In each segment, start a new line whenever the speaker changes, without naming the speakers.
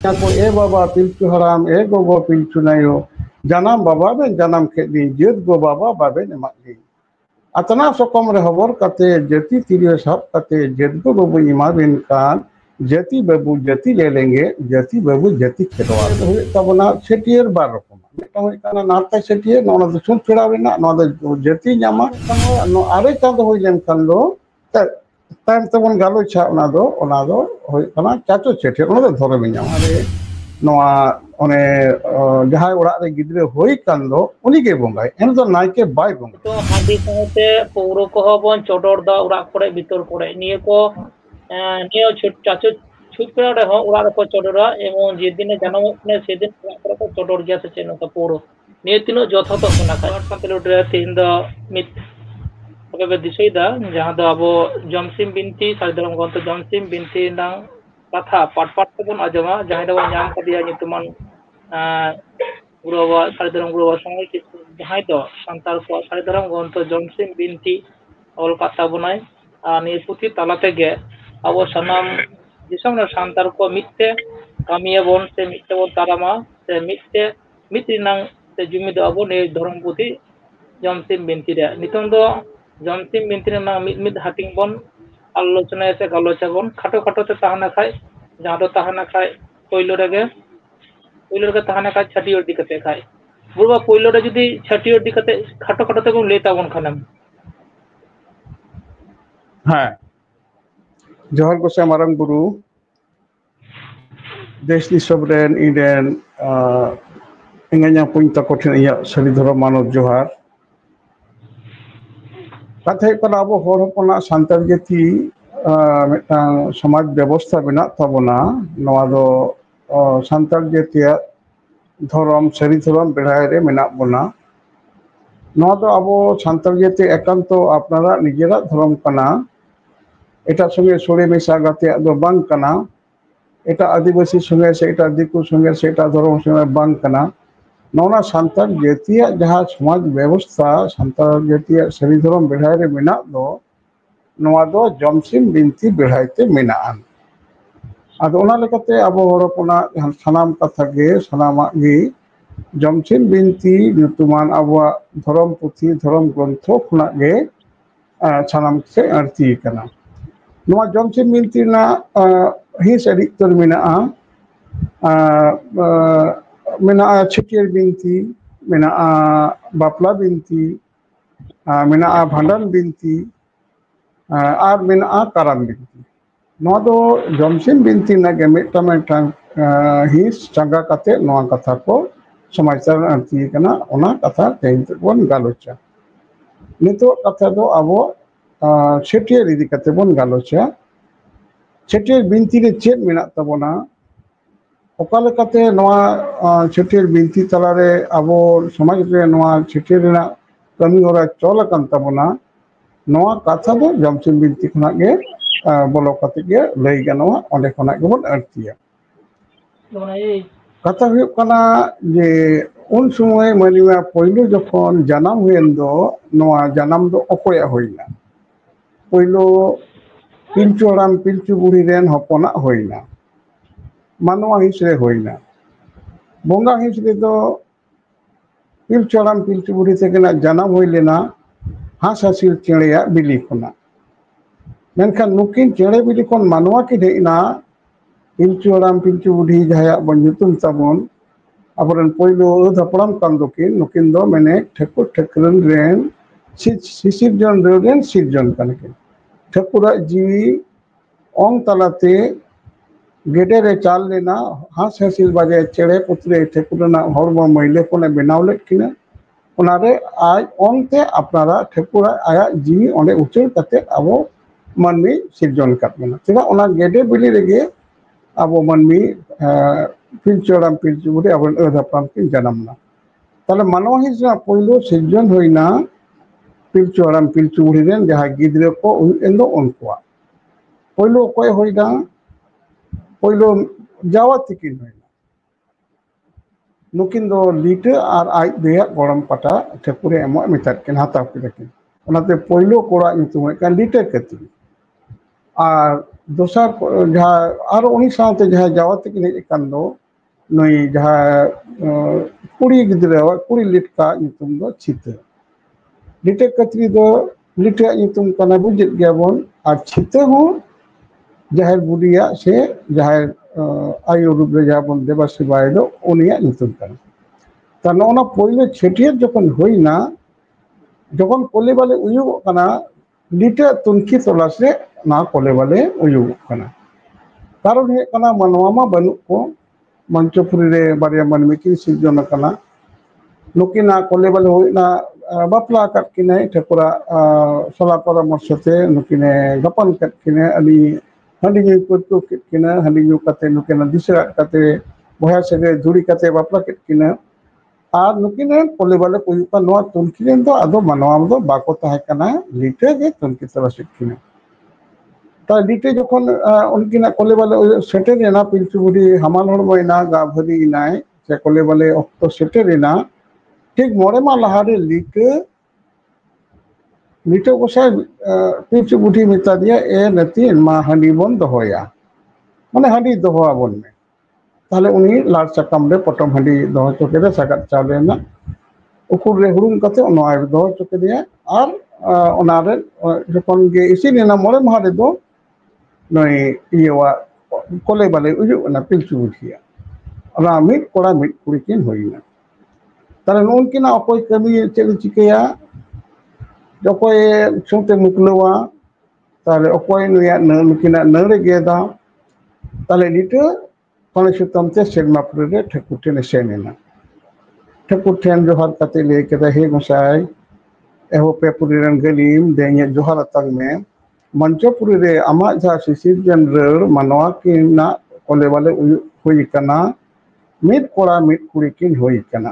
Ko baba pilchu haram gogo pilchu nayo janam baba ben janam khedi jed go baba baben emakli atana sokom re hobor kate jati tiriyo sab kate jed go babu imaben kan jati babu jati le lenge jati babu jati khelwar hoy tabona chetier bar rokom meta hoy kana narta chetier nona do sun phira bena nona do jati nyama no are chand hoy len kan do taim tabon galo cha ona do hoy kana chacho chetier ona do dhore benya are noa one jahai orak re gidre hoy kan do uni ge bongai en do naike bai bongai
तो हांडी साथे पौरो को बन चोडोर दा उड़ा करे भीतर करे निये को निये चाचो छुट पेड़ा रे हो उड़ा को चोडोरा एवं जे दिन जन्म ने से दिन उड़ा करे को चोडोर गया से चेनो का पौरो निये तीनो जोथा तो सुना का साथे रे तीन दा मित अबे दिसई दा जहां दा अबो जमसिम बिनती साइदरम गंत जमसिम बिनती ना कथा पाट पाट तो बन आजमा जहां दा नाम कदिया नितुमान गुरुवा साइदरम गुरुवा संगे कि जहां दो संताल को साइदरम गंत जमसिम बिनती ऑल कथा बनाय नि पुथि तालाते गे अबो सनाम दिसम संताल को मित्ते कामिया बोन से मित्ते बोन तारामा से मित्ते मित्रिनां से जुमिद अबो ने धर्म पुथि जमसिम बिनती रे नितम दो जमसिम बिनती ना मिद हाटिंग बोन आलोचना से गलोचा बोन खाटो खाटो ते ताहना खाय जहां दो ताहना खाय पहिलो रे ताहना खाय छटियोर दिकते खाय बुरबा पहिलो रे जदी छटियोर दिकते खाटो खाटो ते कोन लेता बोन खानम
ha johar gosai marang guru desh disam ren iden inganya puny takothin iya sari dharam manov johar kathai kana abo hor hopona santal jati metang samaj ব্যবস্থা benak tabona noa do santal jati ধরম সারি ধরম বেড়ায় রে মেনাক বনা নওয়া দো আবো সান্তাল জাতি একান্ত আপনারা নিজেরা ধরম কানা এটা সঙ্গে সরে মেশা গাতে দো বাং কানা এটা আদিবাসী সঙ্গে সেটা দিকু সঙ্গে সেটা ধরম সঙ্গে বাং কানা নওনা সান্তাল জাতীয় যাহা সমাজ ব্যবস্থা সান্তাল জাতীয় সারি ধরম বেড়ায় রে মেনাক দো নওয়া দো জমসিম বিনতি বেড়াইতে মেনাআন আদো ওনা লেকাতে আবো হরপনা সানাম কথা গে সানামা গে জমসিম বিনতি nyutuman আবওয়া ধরম পুথি ধরম গ্রন্থ খুনা গে সানাম সে আরতি কানা নোয়া জমসিম বিনতি না হিস এডিক্টর মেনাআ মেনাআ ছিটিয়ার বিনতি মেনাআ বাপলা বিনতি মেনাআ ভান্ডান বিনতি আর মেনাআ কারাম বিনতি নোয়া দো জমসিম বিনতি না গে মেটাং হিস চাঙ্গা কাতে নোয়া কথা ko समाचार आरती कना ओना कथा तेन बन गालोचा नितो कथा दो आबो छेटियर इदी कते बन गालोचा छेटियर बिनती रे चेत मेना तबोना ओका लेकाते नोआ छेटियर बिनती तलारे आबो समाज रे नोआ छेटियर ना कमी होरा चल कान तबोना नोआ कथा दो जमसिम बिनती खना गे बोलो कते गे लई गानोआ ओंडे खना गे बन आरतिया कथा हुयुग कना जे उन समय मानिया पहिलो जखन जानम हुएन दो नोआ जानम दो अकोया होइना पहिलो पिलचु हराम पिलचु बुढ़ी रेन हपना होइना मानवा हिसरे होइना बोंगा हिसरे दो पिलचु हराम पिलचु बुढ़ी से जानम हुई लेना हास हासिल चेड़ेया बिली खना मेनखान नुकिन चेड़े बिली खन मानवा की ढेना पिलचु हराम पिलचु बुढ़ी जहाया बन nyutum tabon abaran poilo hapram kan dokin nukin do mene Thakur Thakuran रेन सिसिरजन रेन सिरजन kankin ठाकुरा जीवी ओंग तलाते गेटे रे चाल लेना हास हासिल बाजे चेड़े पुतरे ठाकुरना हरम महिले कोने बनाव लेकिना ओनारे आज ओंगते अपनारा ठाकुरा आया जीवी ओंडे उचर कते आबो मानमी सिरजन काटमेना चेदा ओना गेटे बिली रेगे आबो मानमी पिलचु हराम पिलचु बुढ़ी अब हपराम किन जानमना ताले मानवा हिसरा पहिलो सिरजन होइना पिलचु हराम पिलचु बुढ़ी रेन जहां गिद्रे को एंदो उनकुआ पहिलो कोय होइना पहिलो जावा तिकिन होइना नुकिन दो लीटे और आज देया गरम पाटा ठाकुरे एमो मितार किन हाताव किन ओनाते पहिलो कोड़ा nyutum kan लीटे कति और ᱫᱚᱥᱟᱨ ᱡᱟᱦᱟᱸ ᱟᱨᱚ ᱩᱱᱤ ᱥᱟᱶᱛᱮ ᱡᱟᱦᱟᱸ ᱡᱟᱣᱟᱛᱤ ᱠᱤᱱ ᱦᱮᱡ ᱟᱠᱟᱱ ᱫᱚ ᱱᱩᱭ ᱡᱟᱦᱟᱸ ᱠᱩᱲᱤ ᱜᱤᱫᱽᱨᱟᱹᱣᱟᱜ ᱠᱩᱲᱤ ᱞᱤᱴᱠᱟ ᱧᱩᱛᱩᱢ ᱫᱚ ᱪᱷᱤᱛᱟᱹ, ᱞᱤᱴᱟᱹ ᱠᱟᱹᱛᱨᱤ ᱫᱚ ᱞᱤᱴᱟᱹᱣᱟᱜ ᱧᱩᱛᱩᱢ ᱠᱟᱱᱟ ᱵᱩᱡᱮᱫ ᱜᱮᱭᱟᱵᱚᱱ, ᱟᱨ ᱪᱷᱤᱛᱟᱹ ᱦᱚᱸ ᱡᱟᱦᱮᱨ ᱵᱩᱰᱷᱤᱭᱟᱜ ᱥᱮ ᱡᱟᱦᱮᱨ ᱟᱭᱳ ᱨᱩᱯ ᱨᱮ ᱡᱟᱦᱟᱸ ᱵᱚᱱ ᱫᱮᱵᱟ ᱥᱮᱵᱟᱭ ᱫᱚ ᱩᱱᱤᱭᱟᱜ ᱧᱩᱛᱩᱢ ᱠᱟᱱᱟ᱾ ᱛᱟ ᱱᱚᱜᱼᱚ ᱯᱳᱭᱞᱳ ᱪᱷᱟᱹᱴᱭᱟᱹᱨ ᱡᱚᱠᱷᱚᱱ ᱦᱩᱭᱱᱟ, ᱡᱚᱠᱷᱚᱱ ᱠᱚᱞᱮ ᱵᱟᱞᱮ ᱩᱭᱩᱜᱚᱜ ᱠᱟᱱᱟ, ᱞᱤᱴᱟᱹ ᱛᱩᱱᱠᱷᱤ ᱛᱚᱞᱟᱥ ᱨᱮ ᱚᱱᱟ ᱠᱚᱞᱮ ᱵᱟᱞᱮ ᱩᱭᱩᱜᱚᱜ ᱠᱟᱱᱟ᱾ ᱠᱟᱨᱚᱱ ᱦᱩᱭᱩᱜ ᱠᱟᱱᱟ ᱢᱟᱱᱣᱟ ᱢᱟ ᱵᱟᱹᱱᱩᱜ ᱠᱚ, ᱢᱚᱧᱪᱚᱯᱩᱨᱤ ᱨᱮ ᱵᱟᱨᱭᱟ ᱢᱟᱹᱱᱢᱤ ᱠᱤᱱ ᱥᱤᱨᱡᱚᱱ ᱟᱠᱟᱱᱟ, ᱱᱩᱠᱤᱱᱟᱜ ᱠᱚᱞᱮ ᱵᱟᱞᱮ ᱦᱩᱭᱱᱟ, ᱵᱟᱯᱞᱟ ᱟᱠᱟᱫ ᱠᱤᱱᱟᱹᱭ ᱴᱷᱟᱹᱠᱩᱨᱟᱜ ᱥᱟᱞᱟ ᱯᱚᱨᱟᱢᱚᱨᱥᱚ ᱛᱮ ᱱᱩᱠᱤᱱᱮ ᱜᱟᱯᱟᱱ ᱠᱮᱫ ᱠᱤᱱᱟᱹ, ᱟᱹᱰᱤ ᱦᱟᱺᱰᱤ ᱧᱩᱭ ᱯᱟᱹᱨᱠᱟᱹᱣ ᱠᱮᱫ ᱠᱤᱱᱟᱹ, ᱦᱟᱺᱰᱤ ᱧᱩ ᱠᱟᱛᱮ ᱱᱩᱠᱤᱱ ᱫᱤᱥᱟᱹᱲᱟᱜ ᱠᱟᱛᱮ ᱵᱚᱭᱦᱟ ᱥᱟᱹᱜᱟᱹᱭ ᱡᱩᱨᱤ ᱠᱟᱛᱮ ᱵᱟᱯᱞᱟ ᱠᱮᱫ ᱠᱤᱱᱟᱹ, ᱟᱨ ᱱᱩᱠᱤᱱ ᱨᱮᱱ ᱠᱚᱞᱮ ᱵᱟᱞᱮ ᱦᱩᱭᱩᱜ ᱠᱟᱱ ᱱᱚᱣᱟ ᱛᱩᱱᱠᱷᱤ ᱨᱮᱱ ᱫᱚ ᱟᱫᱚ ᱢᱟᱱᱣᱟ ᱫᱚ ᱵᱟᱠᱚ ᱛᱟᱦᱮᱸ ᱠᱟᱱᱟ, ᱞᱤᱴᱟᱹ ᱜᱮ ᱛᱩᱱᱠᱷᱤ ᱛᱚᱞᱟᱥᱮᱫ ᱠᱤᱱᱟᱹ᱾ ᱞᱤᱴᱟᱹ ᱡᱚᱠᱷᱚᱱ ᱩᱱᱠᱤᱱᱟᱜ ᱠᱚᱞᱮ ᱵᱟᱞᱮ ᱥᱮᱴᱮᱨᱮᱱᱟ, ᱯᱤᱞᱪᱩ ᱵᱩᱰᱷᱤ ᱦᱟᱢᱟᱞ ᱦᱚᱲᱢᱚᱭᱮᱱᱟ, ᱜᱟ ᱵᱷᱟᱹᱨᱤᱭᱮᱱᱟᱭ, ᱥᱮ ᱠᱚᱞᱮ ᱵᱟᱞᱮ ᱚᱠᱛᱚ ᱥᱮᱴᱮᱨᱮᱱᱟ, ᱴᱷᱤᱠ ᱢᱚᱬᱮ ᱢᱟह ᱞᱟᱦᱟᱨᱮ ᱞᱤᱴᱟᱹ ᱜᱚᱸᱥᱟᱭ ᱯᱤᱞᱪᱩ ᱵᱩᱰᱷᱤ ᱢᱮᱛᱟ ᱫᱮᱭᱟ, ᱮ ᱱᱟᱹᱛᱤ ᱢᱟ ᱦᱟᱺᱰᱤ ᱵᱚᱱ ᱫᱚᱦᱚᱭᱟ, ᱢᱟᱱᱮ ᱦᱟᱺᱰᱤ ᱫᱚᱦᱚ ᱟᱵᱚᱱ ᱢᱮ᱾ ᱛᱟᱦᱞᱮ ᱩᱱᱤ ᱞᱟᱲ ᱥᱟᱠᱟᱢ ᱨᱮ ᱯᱚᱴᱚᱢ ᱦᱟᱺᱰᱤ ᱫᱚᱦᱚ ᱦᱚᱪᱚ ᱠᱮᱫᱟ, ᱥᱟᱜᱟᱫ ᱪᱟᱣᱞᱮ ᱨᱮᱱᱟᱜ ᱩᱠᱩᱨ ᱨᱮ ᱦᱩᱲᱩᱝ ᱠᱟᱛᱮ ᱱᱚᱣᱟ ᱫᱚᱦᱚ ᱦᱚᱪᱚ ᱠᱮᱫᱮᱭᱟ, ᱟᱨ ᱚᱱᱟᱨᱮ ᱡᱚᱠᱷᱚᱱ ᱜᱮ ᱤᱥᱤᱱᱮᱱᱟ ᱢᱚᱬᱮ ᱢᱟᱦᱟ ᱨᱮᱫᱚ ᱱᱩᱭ ᱤᱭᱟᱹᱣᱟᱜ ᱠᱚᱞᱮ ᱵᱟᱞᱮ ᱩᱭᱩᱜ ᱮᱱᱟ ᱯᱤᱞᱪᱩ ᱵᱩᱰᱷᱤᱭᱟᱜ, ᱚᱱᱟ ᱢᱤᱫ ᱠᱚᱲᱟ ᱢᱤᱫ ᱠᱩᱲᱤ ᱠᱤᱱ ᱦᱩᱭᱱᱟ᱾ ᱛᱟᱦᱞᱮ ᱱᱩᱜᱼᱩᱱᱠᱤᱱᱟᱜ ᱚᱠᱚᱭ ᱠᱟᱹᱢᱤ ᱪᱮᱫ ᱮ ᱪᱤᱠᱟᱹᱭᱟ, ᱚᱠᱚᱭᱮ ᱪᱷᱩᱸᱛ ᱮ ᱢᱩᱠᱞᱟᱹᱣᱟ, ᱛᱟᱦᱞᱮ ᱚᱠᱚᱭ ᱱᱩᱠᱤᱱᱟᱜ ᱱᱟᱹᱨᱮ ᱜᱮᱫᱟ, ᱛᱟᱦᱞᱮ ᱞᱤᱴᱟᱹ ᱯᱟᱹᱲᱤ ᱥᱩᱛᱟᱹᱢ ᱛᱮ ᱥᱮᱨᱢᱟᱯᱩᱨᱤ ᱨᱮ ᱴᱷᱟᱹᱠᱩᱨ ᱴᱷᱮᱱᱮ ᱥᱮᱱ ᱮᱱᱟ᱾ ᱴᱷᱟᱹᱠᱩᱨ ᱴᱷᱮᱱ ᱡᱚᱦᱟᱨ ᱠᱟᱛᱮ ᱞᱟᱹᱭ ᱠᱮᱫᱟ, ᱦᱮ ᱜᱚᱸᱥᱟᱭ ᱮᱦᱳ ᱯᱮ ᱯᱩᱨᱤ ᱨᱮᱱ ᱜᱟᱹᱞᱤᱢ ᱫᱮ ᱤᱧᱟᱹᱜ ᱡᱚᱦᱟᱨ ᱟᱛᱟᱝ ᱢᱮ, ᱢᱚᱧᱪᱚᱯᱩᱨᱤ ᱨᱮ ᱟᱢᱟᱜ ᱡᱟᱦᱟᱸ ᱥᱤᱥᱤᱨᱡᱚᱱ ᱨᱟᱹᱲ ᱢᱟᱱᱣᱟ ᱠᱤᱱᱟᱜ ᱠᱚᱞᱮ ᱵᱟᱞᱮ ᱩᱭᱩᱜ ᱦᱩᱭ ᱟᱠᱟᱱᱟ, ᱢᱤᱫ ᱠᱚᱲᱟ ᱢᱤᱫ ᱠᱩᱲᱤ ᱠᱤᱱ ᱦᱩᱭ ᱟᱠᱟᱱᱟ᱾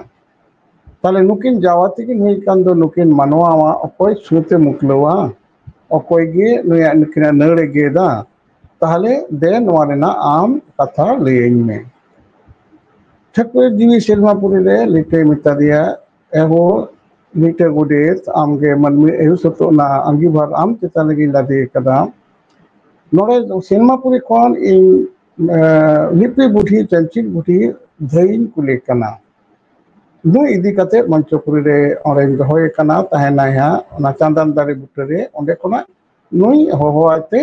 ᱛᱟᱦᱞᱮ ᱱᱩᱠᱤᱱ ᱡᱟᱣᱟᱛᱤ ᱠᱤᱱ ᱦᱩᱭ ᱟᱠᱟᱱ ᱫᱚ ᱱᱩᱠᱤᱱ ᱢᱟᱱᱣᱟᱣᱟᱜ ᱚᱠᱚᱭ ᱪᱷᱩᱸᱛ ᱮ ᱢᱩᱠᱞᱟᱹᱣᱟ, ᱚᱠᱚᱭ ᱜᱮ ᱱᱩᱠᱤᱱᱟᱜ ᱱᱟᱹᱲ ᱮ ᱜᱮᱫᱟ, ᱛᱟᱦᱞᱮ ᱫᱮ ᱱᱚᱣᱟ ᱨᱮᱱᱟᱜ ᱟᱢ ᱠᱟᱛᱷᱟ ᱞᱟᱹᱭᱟᱹᱧ ᱢᱮ᱾ ᱴᱷᱟᱹᱠᱩᱨ ᱡᱤᱣᱤ ᱥᱮᱨᱢᱟᱯᱩᱨᱤ ᱨᱮ ᱞᱤᱴᱟᱹᱭ ᱢᱮᱛᱟ ᱫᱮᱭᱟ, ᱮᱦᱳ ᱞᱤᱴᱟᱹ ᱜᱚᱰᱮᱛ, ᱟᱢᱜᱮ ᱢᱟᱹᱱᱢᱤ ᱟᱹᱭᱩ ᱥᱚᱛᱚᱜ ᱨᱮᱱᱟᱜ ᱟᱸᱜᱤᱵᱷᱟᱨ ᱟᱢ ᱪᱮᱛᱟᱱ ᱨᱮᱜᱮᱧ ᱞᱟᱫᱮ ᱟᱠᱟᱫᱟ, ᱱᱚᱰᱮ ᱥᱮᱨᱢᱟᱯᱩᱨᱤ ᱠᱷᱚᱱ ᱤᱧ ᱞᱤᱯᱤ ᱵᱩᱰᱷᱤ ᱪᱟᱧᱪᱤᱞ ᱵᱩᱰᱷᱤ ᱫᱷᱟᱹᱭᱤᱧ ᱠᱩᱞᱮ ᱠᱟᱱᱟ, ᱱᱩᱭ ᱤᱫᱤ ᱠᱟᱛᱮ ᱢᱚᱧᱪᱚᱯᱩᱨᱤ ᱨᱮ ᱚᱸᱰᱮᱧ ᱫᱚᱦᱚᱭᱮ ᱠᱟᱱᱟ, ᱛᱟᱦᱮᱱᱟᱭ ᱦᱟᱸᱜ ᱚᱱᱟ ᱪᱟᱸᱫᱟᱱ ᱫᱟᱨᱮ ᱵᱩᱴᱟᱹᱨᱮ, ᱚᱸᱰᱮ ᱠᱷᱚᱱᱟᱜ ᱱᱩᱭ ᱦᱚᱦᱚᱣᱟᱭ ᱛᱮ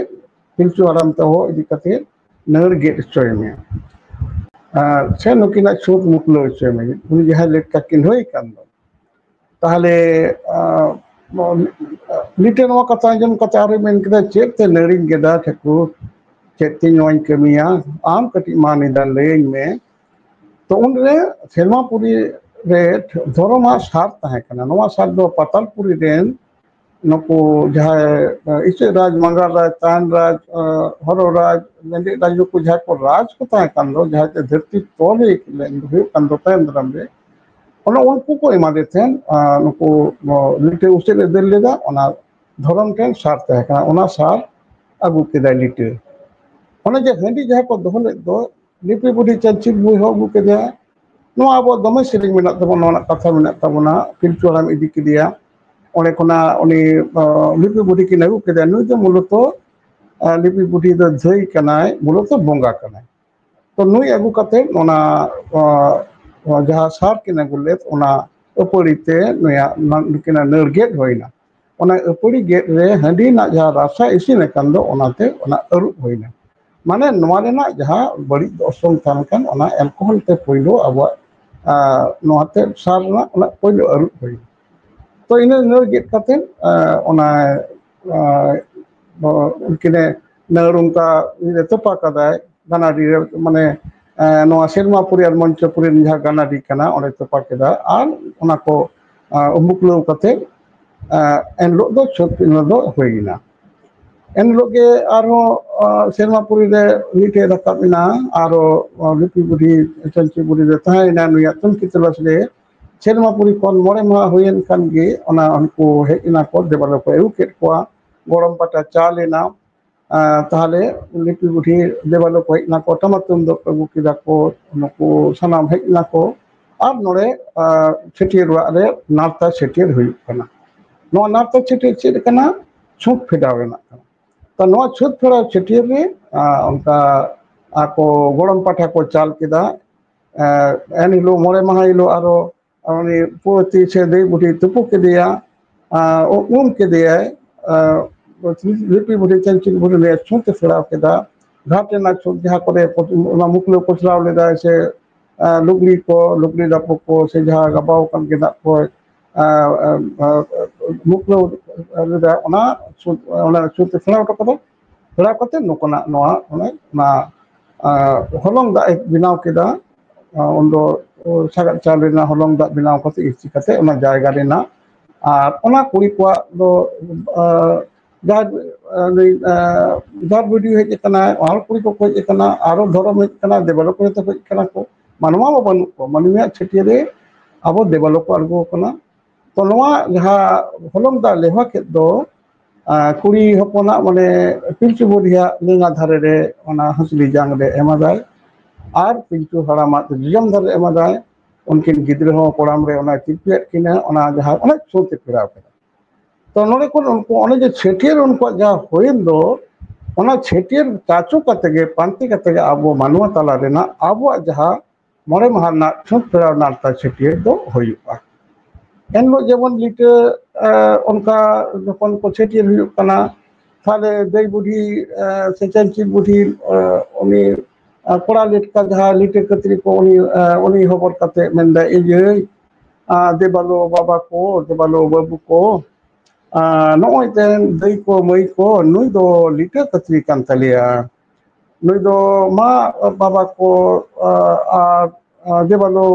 ᱯᱤᱞᱪᱩ ᱦᱟᱲᱟᱢ ᱛᱮ ᱦᱚᱦᱚ ᱤᱫᱤ ᱠᱟᱛᱮ ᱱᱟᱹᱲ ᱜᱮᱫ ᱦᱚᱪᱚᱭ ᱢᱮ, ᱥᱮ ᱱᱩᱠᱤᱱᱟᱜ ᱪᱷᱩᱸᱛ ᱢᱩᱠᱞᱟᱹᱣ ᱦᱚᱪᱚᱭ ᱢᱮ, ᱩᱱᱤ ᱡᱟᱦᱟᱸᱭ ᱞᱮᱴᱠᱟ ᱠᱤᱱ ᱦᱩᱭ ᱟᱠᱟᱱ ᱫᱚ᱾ ᱛᱟᱦᱞᱮ ᱞᱤᱴᱟᱹ ᱱᱚᱣᱟ ᱠᱟᱛᱷᱟ ᱟᱸᱡᱚᱢ ᱠᱟᱛᱮ ᱟᱨᱚᱭ ᱢᱮᱱ ᱠᱮᱫᱟ, ᱪᱮᱫ ᱛᱮ ᱱᱟᱹᱲᱤᱧ ᱜᱮᱫᱟ ᱴᱷᱟᱹᱠᱩᱨ, ᱪᱮᱫ ᱛᱤᱧ ᱱᱚᱣᱟᱧ ᱠᱟᱹᱢᱤᱭᱟ, ᱟᱢ ᱠᱟᱹᱴᱤᱡ ᱢᱟ ᱱᱤᱫᱟᱱ ᱞᱟᱹᱭᱟᱹᱧ ᱢᱮ᱾ ᱛᱚ ᱩᱱᱨᱮ ᱥᱮᱨᱢᱟᱯᱩᱨᱤ ᱨᱮ ᱫᱷᱚᱨᱚᱢᱟᱜ ᱥᱟᱨ ᱛᱟᱦᱮᱸ ᱠᱟᱱᱟ, ᱱᱚᱣᱟ ᱥᱟᱨ ᱫᱚ ᱯᱟᱛᱟᱞᱯᱩᱨᱤ ᱨᱮᱱ ᱱᱩᱠᱩ ᱡᱟᱦᱟᱸᱭ ᱤᱪᱟᱹᱜ ᱨᱟᱡᱽ, ᱢᱟᱸᱜᱟᱲ ᱨᱟᱡᱽ, ᱛᱟᱭᱟᱱ ᱨᱟᱡᱽ, ᱦᱚᱨᱚ ᱨᱟᱡᱽ, ᱨᱮᱸᱜᱮᱡ ᱨᱟᱡᱽ, ᱱᱩᱠᱩ ᱡᱟᱦᱟᱸᱭ ᱠᱚ ᱨᱟᱡᱽ ᱠᱚ ᱛᱟᱦᱮᱸ ᱠᱟᱱ ᱫᱚ, ᱡᱟᱦᱟᱸᱭ ᱛᱮ ᱫᱷᱟᱹᱨᱛᱤ ᱛᱚᱞ ᱦᱩᱭᱩᱜ ᱠᱟᱱ ᱫᱚ ᱛᱟᱭᱚᱢ ᱫᱟᱨᱟᱢ ᱨᱮ, ᱚᱱᱟ ᱩᱱᱠᱩ ᱠᱚ ᱮᱢᱟᱫᱮ ᱛᱟᱦᱮᱸᱱ, ᱱᱩᱠᱩ ᱞᱤᱴᱟᱹ ᱩᱥᱟᱹᱫ ᱮ ᱫᱟᱹᱲ ᱞᱮᱫᱟ, ᱚᱱᱟ ᱫᱷᱚᱨᱚᱢ ᱴᱷᱮᱱ ᱥᱟᱨ ᱛᱟᱦᱮᱸ ᱠᱟᱱᱟ, ᱚᱱᱟ ᱥᱟᱨ ᱟᱹᱜᱩ ᱠᱮᱫᱟᱭ ᱞᱤᱴᱟᱹ᱾ ᱚᱱᱮ ᱡᱮ ᱦᱟᱺᱰᱤ ᱡᱟᱦᱟᱸ ᱠᱚ ᱫᱚᱦᱚ ᱞᱮᱫ ᱫᱚ, ᱞᱤᱯᱤ ᱵᱩᱰᱷᱤ ᱪᱟᱧᱪᱤᱞ ᱵᱩᱰᱷᱤ ᱦᱚᱸ ᱟᱹᱜᱩ ᱠᱮᱫᱮᱭᱟ, ᱱᱚᱣᱟ ᱟᱵᱚᱣᱟᱜ ᱫᱚᱢᱮ ᱥᱮᱨᱮᱧ ᱢᱮᱱᱟᱜ ᱛᱟᱵᱚᱱᱟ, ᱱᱚᱣᱟ ᱨᱮᱱᱟᱜ ᱠᱟᱛᱷᱟ ᱢᱮᱱᱟᱜ ᱛᱟᱵᱚᱱᱟ, ᱯᱤᱞᱪᱩ ᱦᱟᱲᱟᱢ ᱤᱫᱤ ᱠᱮᱫᱮᱭᱟ, ᱚᱸᱰᱮ ᱠᱷᱚᱱᱟᱜ ᱩᱱᱤ ᱞᱤᱯᱤ ᱵᱩᱰᱷᱤ ᱠᱤᱱ ᱟᱹᱜᱩ ᱠᱮᱫᱮᱭᱟ, ᱱᱩᱭ ᱫᱚ ᱢᱩᱞᱚᱛᱚ ᱞᱤᱯᱤ ᱵᱩᱰᱷᱤ ᱫᱚ ᱫᱷᱟᱹᱭ ᱠᱟᱱᱟᱭ, ᱢᱩᱞᱚᱛᱚ ᱵᱚᱸᱜᱟ ᱠᱟᱱᱟᱭ᱾ ᱛᱚ ᱱᱩᱭ ᱟᱹᱜᱩ ᱠᱟᱛᱮ ᱚᱱᱟ ᱡᱟᱦᱟᱸ ᱥᱟᱨ ᱠᱤᱱ ᱟᱹᱜᱩ ᱞᱮᱫ, ᱚᱱᱟ ᱟᱹᱯᱟᱹᱲᱤ ᱛᱮ ᱱᱩᱠᱤᱱᱟᱜ ᱱᱟᱹᱲ ᱜᱮᱫ ᱦᱩᱭᱱᱟ, ᱚᱱᱟ ᱟᱹᱯᱟᱹᱲᱤ ᱜᱮᱫ ᱨᱮ ᱦᱟᱺᱰᱤ ᱨᱮᱱᱟᱜ ᱡᱟᱦᱟᱸ ᱨᱟᱥᱟ ᱤᱥᱤᱱ ᱟᱠᱟᱱ ᱫᱚ, ᱚᱱᱟᱛᱮ ᱚᱱᱟ ᱟᱹᱨᱩᱵ ᱦᱩᱭᱱᱟ, ᱢᱟᱱᱮ ᱱᱚᱣᱟ ᱨᱮᱱᱟᱜ ᱡᱟᱦᱟᱸ ᱵᱟᱹᱲᱤᱡ ᱚᱨᱥᱚᱝ ᱛᱟᱦᱮᱸ ᱠᱟᱱ, ᱚᱱᱟ ᱮᱞᱠᱳᱦᱚᱞ ᱛᱮ ᱯᱳᱭᱞᱳ ᱟᱵᱚᱣᱟᱜ ᱱᱚᱣᱟᱛᱮ ᱥᱟᱨ ᱨᱮᱱᱟᱜ ᱚᱱᱟ ᱯᱳᱭᱞᱳ ᱟᱹᱨᱩᱵ ᱦᱩᱭᱱᱟ᱾ ᱛᱚ ᱤᱱᱟᱹ ᱱᱟᱹᱲ ᱜᱮᱫ ᱠᱟᱛᱮ ᱚᱱᱟ ᱩᱱᱠᱤᱱᱮ ᱱᱟᱹᱲ ᱚᱱᱠᱟ ᱛᱚᱯᱟ ᱠᱟᱫᱟᱭ ᱜᱟᱱᱟᱰᱤ ᱨᱮ, ᱢᱟᱱᱮ ᱱᱚᱣᱟ ᱥᱮᱨᱢᱟᱯᱩᱨᱤ ᱟᱨ ᱢᱚᱧᱪᱚᱯᱩᱨᱤ ᱡᱟᱦᱟᱸ ᱜᱟᱱᱟᱰᱤ ᱠᱟᱱᱟ, ᱚᱸᱰᱮ ᱛᱚᱯᱟ ᱠᱮᱫᱟ, ᱟᱨ ᱚᱱᱟ ᱠᱚ ᱩᱢᱩᱠᱞᱟᱹᱣ ᱠᱟᱛᱮ ᱮᱱᱦᱤᱞᱳᱜ ᱫᱚ ᱪᱷᱩᱸᱛ ᱫᱚ ᱦᱩᱭᱱᱟ᱾ ᱮᱱᱦᱤᱞᱳᱜ ᱜᱮ ᱟᱨᱦᱚᱸ ᱥᱮᱨᱢᱟᱯᱩᱨᱤ ᱨᱮ ᱢᱤᱫᱴᱮᱡ ᱨᱟᱠᱟᱵ ᱮᱱᱟ, ᱟᱨᱚ ᱞᱤᱯᱤ ᱵᱩᱰᱷᱤ ᱪᱟᱧᱪᱤᱞ ᱵᱩᱰᱷᱤ ᱨᱮ ᱛᱟᱦᱮᱸᱭᱮᱱᱟ, ᱱᱩᱭᱟᱜ ᱛᱩᱱᱠᱷᱤ ᱛᱚᱞᱟᱥ ᱨᱮ ᱥᱮᱨᱢᱟᱯᱩᱨᱤ ᱠᱷᱚᱱ ᱢᱚᱬᱮ ᱢᱟᱦᱟ ᱦᱩᱭᱮᱱ ᱠᱷᱟᱱ ᱜᱮ, ᱚᱱᱟ ᱩᱱᱠᱩ ᱦᱮᱡ ᱮᱱᱟ ᱠᱚ, ᱫᱮᱵᱟᱞᱳ ᱠᱚ ᱟᱹᱜᱩ ᱠᱮᱫ ᱠᱚᱣᱟ, ᱜᱚᱲᱚᱢ ᱯᱟᱴᱟ ᱪᱟᱞ ᱮᱱᱟ, ᱛᱟᱦᱞᱮ ᱞᱤᱯᱤ ᱵᱩᱰᱷᱤ ᱫᱮᱵᱟᱞᱳ ᱠᱚ ᱦᱮᱡ ᱱᱟᱠᱚ, ᱴᱟᱢᱟᱠ ᱛᱩᱢᱫᱟᱜ ᱠᱚ ᱟᱹᱜᱩ ᱠᱮᱫᱟ ᱠᱚ, ᱱᱩᱠᱩ ᱥᱟᱱᱟᱢ ᱦᱮᱡ ᱱᱟᱠᱚ, ᱟᱨ ᱱᱚᱰᱮ ᱪᱷᱟᱹᱴᱭᱟᱹᱨ ᱚᱲᱟᱜ ᱨᱮ ᱱᱟᱨᱛᱟ ᱪᱷᱟᱹᱴᱭᱟᱹᱨ ᱦᱩᱭᱩᱜ ᱠᱟᱱᱟ᱾ ᱱᱚᱣᱟ ᱱᱟᱨᱛᱟ ᱪᱷᱟᱹᱴᱭᱟᱹᱨ ᱪᱮᱫ ᱠᱟᱱᱟ? ᱪᱷᱩᱸᱛ ᱯᱷᱮᱰᱟᱣ ᱨᱮᱱᱟᱜ ᱠᱟᱱᱟ᱾ ᱛᱚ ᱱᱚᱣᱟ ᱪᱷᱩᱸᱛ ᱯᱷᱮᱲᱟᱣ ᱪᱷᱟᱹᱴᱭᱟᱹᱨ ᱨᱮ ᱚᱱᱠᱟ ᱟᱠᱚ ᱜᱚᱲᱚᱢ ᱯᱟᱴᱷᱟ ᱠᱚ ᱪᱟᱞ ᱠᱮᱫᱟ ᱮᱱᱦᱤᱞᱳᱜ ᱢᱚᱬᱮ ᱢᱟᱦᱟ ᱦᱤᱞᱳᱜ ᱟᱨᱚ उनी पोती से दई बुढ़ी तुपु के दिया के दिया लिपि बुढ़ी चंचल बुढ़ी ने छूत फेड़ाव केदा घाटे ना छूत जहाँ करे मुखलो कोचलाव लेदा से लुगड़ी लापो को से जहाँ गबाव कम के दाग को मुखलो लेदा छूत फेड़ाव टकदा फेड़ाव कते नोकना नोआ ना हलंग दा बिनाव केदा उन्दो सागत चाल रेना हलंग दा बिनाव कते इसी कते उना जायगा रेना और उना कुड़ी को दो जहाँ वीडियो हेज कना और कुड़ी को हेज कना आरो धर्म हेज कना देवलोक को हेज कना को मानवा बानु को मानविया छटिया रे अब देवलोक को आगो कना तो नोआ जहाँ हलंग दा लेवा के दो कुड़ी हपना माने पिलचु बुढ़िया लेंगा धारे रे उना हंसली जांग रे एमादाय और पिंचू हरामा जिजम धर एमादाय उनकिन गिद्र हो कोड़ाम रे उना चिपियत किना उना जहां अनेक सोते फेराव केदा तो नोडे को उनको अने जे छेटियर उनको जहां होइन दो उना छेटियर चाचू कते गे पांति कते गे आबो मानवा ताला रेना आबो जहां मोरे महाना छुत फेराव नारता छेटियर दो होयुआ एनलो जेबन लिटे उनका जखन को छेटियर हुयुक कना थाले दई बुढ़ी से चंची बुढ़ी उनी कोड़ा लिटका जहाँ लिटे कतरी को उनी खबर कते मेंदा इजे देबालो बाबा को देबालो बाबू को नोय तेन दई को मई को नुई दो लिटे कतरी कान तलिया नुई दो मा बाबा को देबालो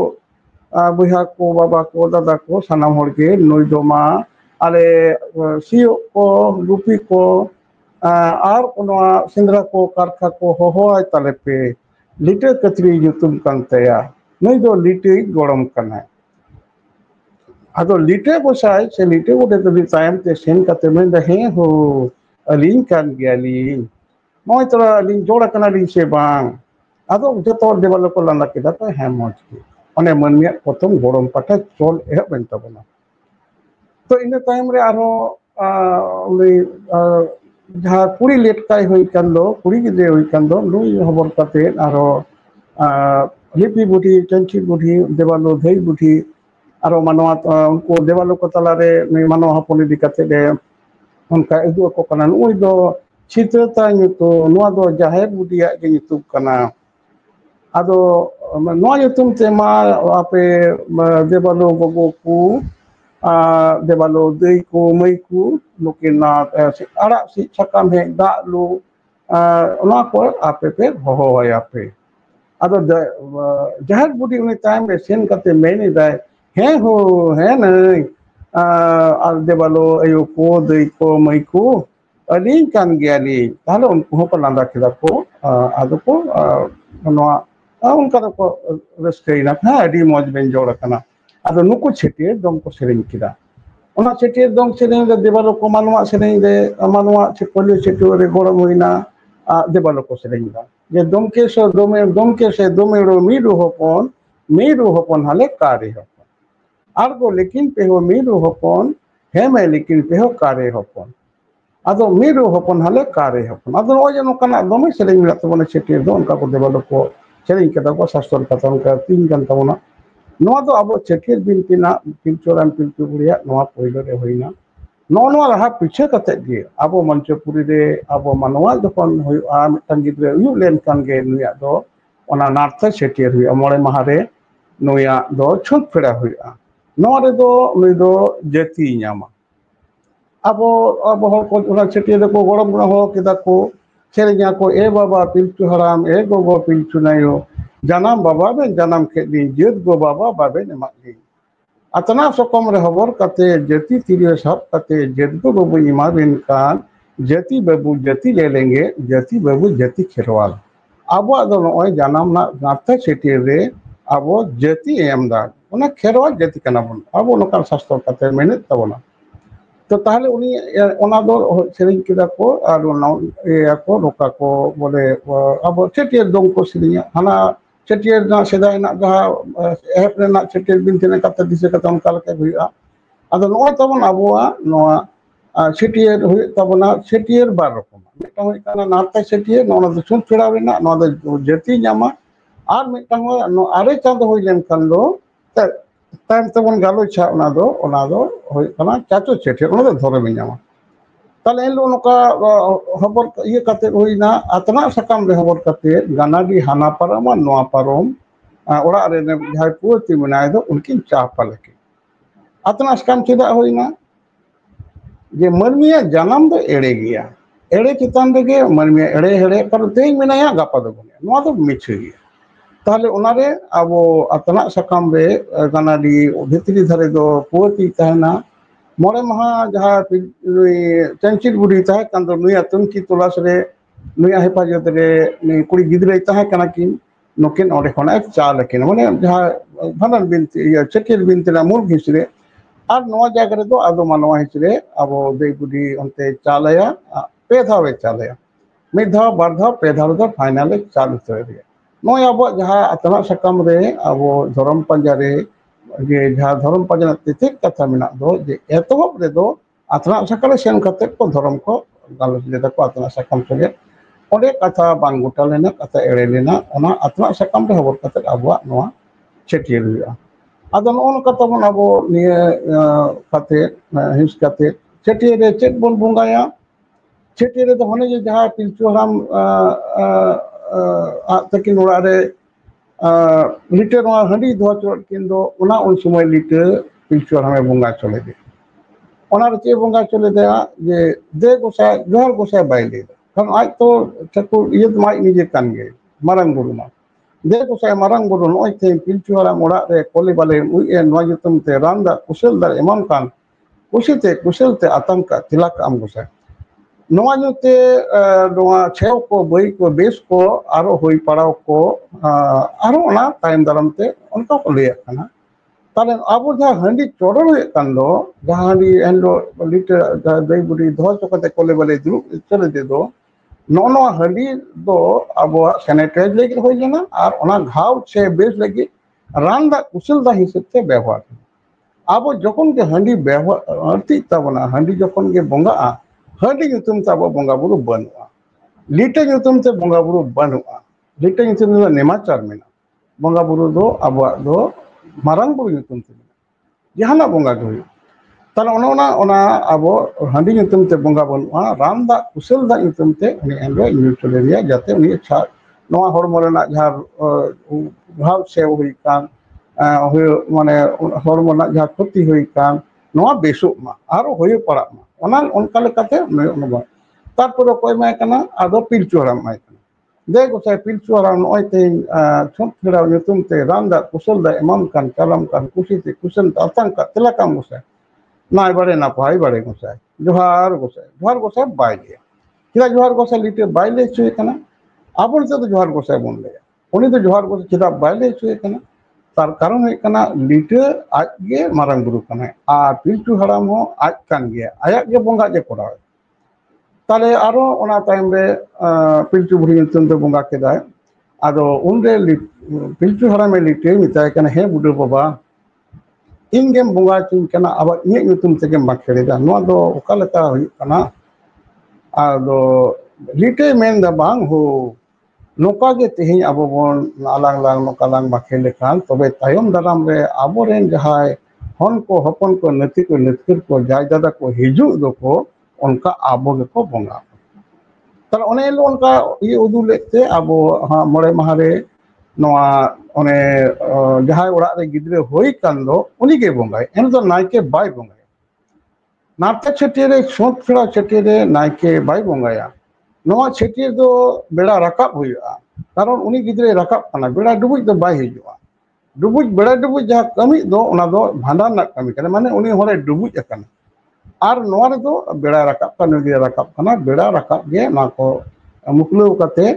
बुहा को बाबा को दादा को सानाम हर के नुई दो मा आले सियो को लुपी को और सिंद्रा को कारखा को होय ताले पे लिटे कतरी युतुम कांतया नई दो लिटे गरम कना आदो लिटे बसाय से लिटे बोटे तो टाइम ते सेन कते में द हे हो अलिंग कान गयाली मोय तोरा अलिंग जोड़ा कना लिंग से बांग आदो जतो देवलो को लांदा केदा तो हे मोज की अने मनमिया प्रथम गरम पाटा चल एह बेनता बना तो इन टाइम रे आरो जहाँ कुड़ी लेटकाय हुई कान दो कुड़ी गिदे हुई कान दो नुई खबर कते आरो लिपि बुढ़ी चंची बुढ़ी देवालो धई बुढ़ी आरो मानवा उनको देवालो को तला रे मानवा हपन इदी कते दे उनका इदु को कना नुई दो चित्रता नितो नुआ दो जाहेर बुढ़िया के नितुक कना आदो नुआ युतुम ते मा आपे देवालो गोगो को देवालो दई को मई को नुकिना आड़ा सी छकाम है दा लु उना को आपे पे हो आपे आदो जहर बुढ़ी उनी टाइम रे सेन कते मेनी दाय हे हो हे नई आर देवालो अयो को दई को मई को अलिंग कान गयाली ताले उनको को लांदा केदा को आदो को नोआ उनका को रस्कैना हा अडी मौज बेन जोड़ कना आदो नुकु छेटियर दम को सेरेन किदा उना छेटियर दम सेरेन दे देवालो को मानवा सेरेन दे मानवा छेपोले छेटियर रे गरम होइना देवालो को सेरेन दा जे दमके से दोमेरो मीरु हपन हाले कारे हपन आरगो लेकिन पेहो मीरु हपन हेमे लेकिन पेहो कारे हपन आदो मीरु हपन हाले कारे हपन आदो ओजे नोकाना दमे सेरेन मिला तबने छेटियर दो उनका को देवालो को सेरेन केदा को शास्त्र कथा उनका तीन गन तबना नोआ दो अब छेटियर बिनतिना पिलचोराम पिलचु बुढ़िया नोआ पहिलो रे होइना नोआ रहा पीछे कते गे अब मंचपुरी रे अब मानवा जखन होइआ मिटन गिद्रे उयु लेन कान गे नुया दो ओना नारता छेटियर हुइआ मोळे माहा रे नुया दो छुत फेड़ा हुइआ नोआ रे दो नुई दो जाति न्यामा अब हर को ओना छेटियर को गरम गुना हो केदा को सेरेኛ को ए बाबा पिलचु हराम ए गोगो पिलचु नायो जानम बाबा बे जानम खेदी जेद गो बाबा बाबे नेमाली अतना सकम रे खबर कते जति तिरियो सब कते जेद गो बाबू इमा बिन कान जति बाबू जति ले लेंगे जति बाबू जति खेरवाल अब दो नय जानम ना नाते छेटियर रे अब जति एमदा ओना खेरवाल जति कना बन अब नोका शास्त्र कते मेने तबना तो ताहले उनी ओना दो सेरेन किदा को आर ए को नोका को बोले अब छेटियर दम को सेरेन हाना छेटियर ना सेदाय ना जहाँ एप रे ना छेटियर बिन तेने कते दिसे कते उनका लके हुइआ आदो नोय तबन अबुआ नोआ ᱪᱷᱟᱹᱴᱭᱟᱹᱨ ᱦᱩᱭᱩᱜ ᱛᱟᱵᱚᱱᱟ ᱪᱷᱟᱹᱴᱭᱟᱹᱨ ᱵᱟᱨ ᱨᱚᱠᱚᱢᱟ ᱢᱤᱫᱴᱟᱝ ᱦᱩᱭᱩᱜ ᱠᱟᱱᱟ ᱱᱟᱨᱛᱟ ᱪᱷᱟᱹᱴᱭᱟᱹᱨ ᱱᱚᱣᱟ ᱫᱚ ᱥᱩᱱ ᱯᱷᱮᱲᱟᱣ ᱨᱮᱱᱟᱜ ᱱᱚᱣᱟ ᱫᱚ ᱡᱟᱹᱛᱤ ᱧᱟᱢᱟ ᱟᱨ ᱢᱤᱫᱴᱟᱝ ᱟᱨᱮ ᱪᱟᱸᱫᱳ ᱦᱩᱭ ᱞᱮᱱᱠᱷᱟन ᱫᱚ ᱛᱟᱭᱚᱢ ᱛᱮᱵᱚᱱ ᱜᱟᱞᱚᱪᱟ ᱚᱱᱟ ᱫᱚ ᱦᱩᱭᱩᱜ ᱠᱟᱱᱟ ᱪᱟᱪᱳ ᱪᱷᱟᱹᱴᱭᱟᱹᱨ ᱚᱱᱟ ᱫᱚ ᱫᱷᱚᱨᱚᱢᱮ ᱧᱟᱢᱟ তাহলে এলো নৌকা খবর ইয়ে কাতে হই না আতনা সাকাম রে খবর কাতে গানাডি হানা পারম আর নোয়া পারম ওড়া রে যাই পুয়তি মেনায় দো উনকিন চা পালকে আতনা সাকাম চেদা হই না যে মানমিয়া জানাম দো এড়ে গিয়া এড়ে চিতান রেগে মানমিয়া এড়ে হেড়ে কারণ তেই মেনায়া গাপা দো বনে নোয়া দো মিছে গিয়া তাহলে ওনারে আবো আতনা সাকাম রে গানাডি ভিতরি ধারে দো পুয়তি তাহেনা मोड़े महा जहाँ चंचिल बुढ़ी तहे कान दो नुया तुमकी तलाश रे नुया हेफाजत रे कुड़ी गिदरे तहे कना किन नुकिन ओडे खना चा लेकिन माने जहाँ भानन बिनती या चकेल बिनती ना मूल घिसरे और नवा जायगा रे दो आदो मानवा हिसरे अबो देई बुढ़ी onte चालया पे धावे चालया मिद धाव बार धाव पे धाव दो फाइनल चालू तोरे नय अबो जहाँ अतना सकम रे अबो धरम पंजारे जे जहाँ धर्म पाजना तिथिक कथा मेना दो जे एतोहब रे दो अतना सकले सेन कते को धर्म को गालोच लेदा को अतना सकम सगे ओडे कथा बांग गोटा लेना कथा एड़े लेना ओना अतना सकम रे हबर कते अबवा नोआ छेटियर हुआ आदो नोन कथा बन अबो निये कते हिंस कते छेटियर रे चेक बन बुंगाया छेटियर रे दो हने जे जहाँ पिलचु हराम तकिन ओड़ा रे लिटे हंडी धोआ चोट किन दो उन समय लिटे पिलचु हमें बंगा चले दे चे बंगा चले दे जे दे गोसाय जोहर गोसाय बाय ले कारण आज तो ठाकुर ये माइ निजे कान गे मारंग बुरु मा दे गोसाय मारंग बुरु नय थे पिलचु हराम ओड़ा रे कोले बाले उए नय जुतम ते रांदा कुशल दा एमन कान कुशलते आतंक तिलक आम गोसाय नोआ जुते नोआ छेव को बई को बेस को आरो होई पड़ाव को आरो ओना टाइम दाराम ते उनका को ले kana ताले आबो जहाँ हंडी चोड़र हुए कान दो जहाँ हंडी एंडो लिटर दई बुड़ी धो चकते कोले बले दुरुब चले दे दो नो हंडी दो आबो सैनिटाइज लेगी होई जेना और ओना घाव से बेस लगी रान दा कुशल दा हिसाब से व्यवहार आबो जखन के हंडी व्यवहार अति तबना हंडी जखन के बंगा हंडी nyutum te abo bonga buru banu'a lite nyutum te bonga buru banu'a lite nyutum te nemachar mena bonga buru do abo do marang buru nyutum te jahana bonga do tala ona abo handi nyutum te bonga banu'a ramda kusel da nyutum te uni endo nyutuleria jate uni cha noa hormo rena jahar bhav se hui kan mane hormo na jahar khoti hui kan noa besuk ma aro hoye parak ma ओना उनका लेकाते नबा तारपर कोई my कना आदो पिलचु हराम my कना दे गोसाय पिलचु हराम नय ते छम फेराव nyutum te randa kusal da imam kan kalam kan kusite kusan atang ka telakam गोसाय नाय बारे ना पाई बारे गोसाय जोहार गोसाय बाय गया किला जोहार गोसाय लिटे बाय ले छुए कना आबो तो जोहार गोसाय बोन ले उनी तो जोहार गोसाय किदा बाय ले छुए कना तार कारण है कना लिटे आज गे मारंग बुरु कना आ पिलचु हराम हो आज कान गया आया गे बंगा जे कोड़ा ताले आरो ओना टाइम रे पिलचु बुढ़ी nyutum te बंगा केदाय आदो उनरे पिलचु हराम ए लिटे मिताय कना हे बुडो बाबा इनगेम बंगा चिन कना अब इने nyutum तेगे माखेदा नो दो ओका लेका हुई कना आदो लिटे मेन दा बांग हो नौका के तेहिं अब बन आलांग लांग नौका लांग बाखे लेखान तबे तायम दाराम रे आबोरेन जहाय हन को हपन को नति को नतकिर को जाय दादा को हिजु दो को उनका आबो के को बंगा तर ओने लो उनका ये उदु लेते आबो हा मोड़े महारे नोआ ओने जहाय ओड़ा रे गिदरे होई कान दो उनी के बंगाय एन तो नायके बाय बंगाय नाते छटिरे सोत फेड़ा छटिरे नायके बाय बंगाया नोआ छेटियर दो बेड़ा रकाब हुआ कारण उनी गिदरे रकाब कना बेड़ा डुबुज दो बाय हिजुआ डुबुज बेड़ा डुबुज जहाँ कमी दो ओना दो भांडार ना कमी कना माने उनी होरे डुबुज अकना आर नोआ रे दो बेड़ा रकाब कना गिदरे रकाब कना बेड़ा रकाब गे ना को मुकलो कते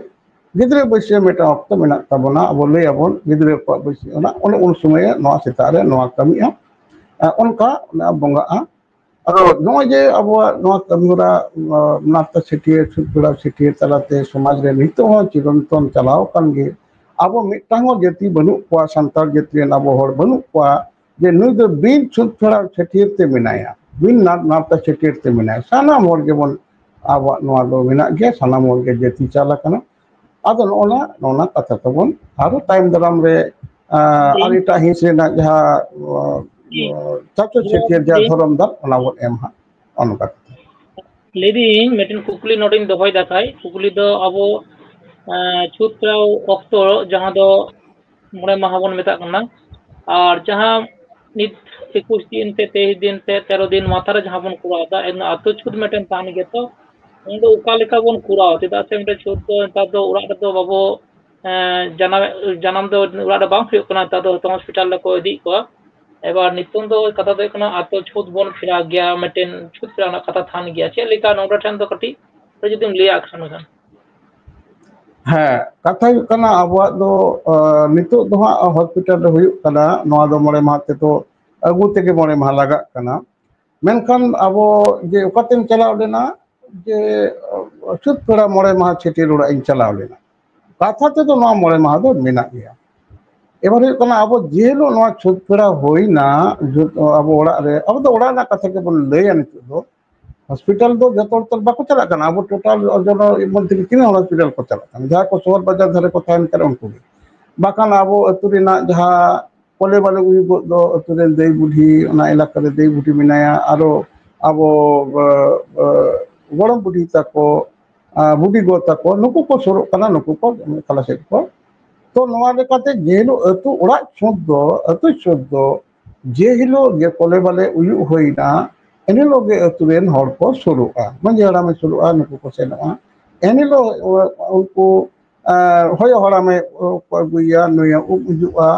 गिदरे बसे मेटा अक्तो मेना तबना अब ले अबन गिदरे को बसे ओना उन समय नोआ सेतारे नोआ कमी उनका बंगा जे अब कमीरा नाता छटियर छुटपुरा छटियर तलाते समाज रे नितो चिरंतन चलाव कान गे अब मिटांग जाति बनु संताल जाति अब हर बनु जे नुई दो बिन छुटपुरा छटियर ते मेनाया बिन नारता छेटियर ते मेना सानाम हर गेबन आबा नोआ दो मेना गे सानाम हर गे जेति चाला कना आदो नोना कथा तबन आरो टाइम दाराम रे आरिटा हिंस रेना जहा चाचो छेटियर जा धरम दा ओना बन एम हा अनका
लेदिन मेटिन कुकली नोडिन दोहय दाखाय कुकली दो अबो छूत फेराव ऑक्टो जहां दो मोड़े माह बन मेता कना और जहां नित 21 दिन से 23 दिन से 13 दिन माथारे जहां बन कुरादा एन आतो छूत मेटन तान गे तो उन दो उका लेका बन कुराव चेदा से मेटे छूत दो ता दो उड़ा दो बाबो जानम दो उड़ा बांग हुयुग कना ता दो हॉस्पिटल को इदी को एबार नितुन दो कथा दो कना आतो छूत बन फिरा गया मेटेन छूत फिरा कथा थान गया चे लेका नोडा ठन दो कटी तो जुदिम लिया खान खान
हाँ कथा नितो दो हॉस्पिटल हुयुग मोड़े माह ते तो अगु तेगे मोड़े माह लगा मेनखान अब जे उकातेम चलाव लेना जे छूत पेड़ा मोड़े माह छेटियर उड़ा इन चलाव लेना कथा ते तो मोड़े माह दो मेना गया एबार अब जेहिलो छूत पेड़ा होइना अब ओड़ा रे अब तो ओड़ा कथा के बन लैया नितो दो हॉस्पिटल दो जतो तो बाको चला कना अब टोटल जन मंत्री तीन हॉस्पिटल को चला कना जहां को शहर बाजार धरे को थायन करे उनको बाकान अब अतु रेना जहां कोले बाले उयुगो दो अतु रे देई बुढ़ी ओना इलाका रे देई बुढ़ी मिनाया आरो अब गरम बुढ़ी तको बुढ़ी गो तको नुकु को सुरो कना नुकु को कला सेट को तो नोआ लेकाते जेहिलो अतु ओड़ा छुत दो अतु छुत दो जेहिलो जे कोले बाले उयु होइना एनिलोगे अतुरेन हर को सुरुआ मंजे हरामे सुरुआ नुकु को सेनोआ एनिलो उनको होय हरामे को अगुया नुया उजुआ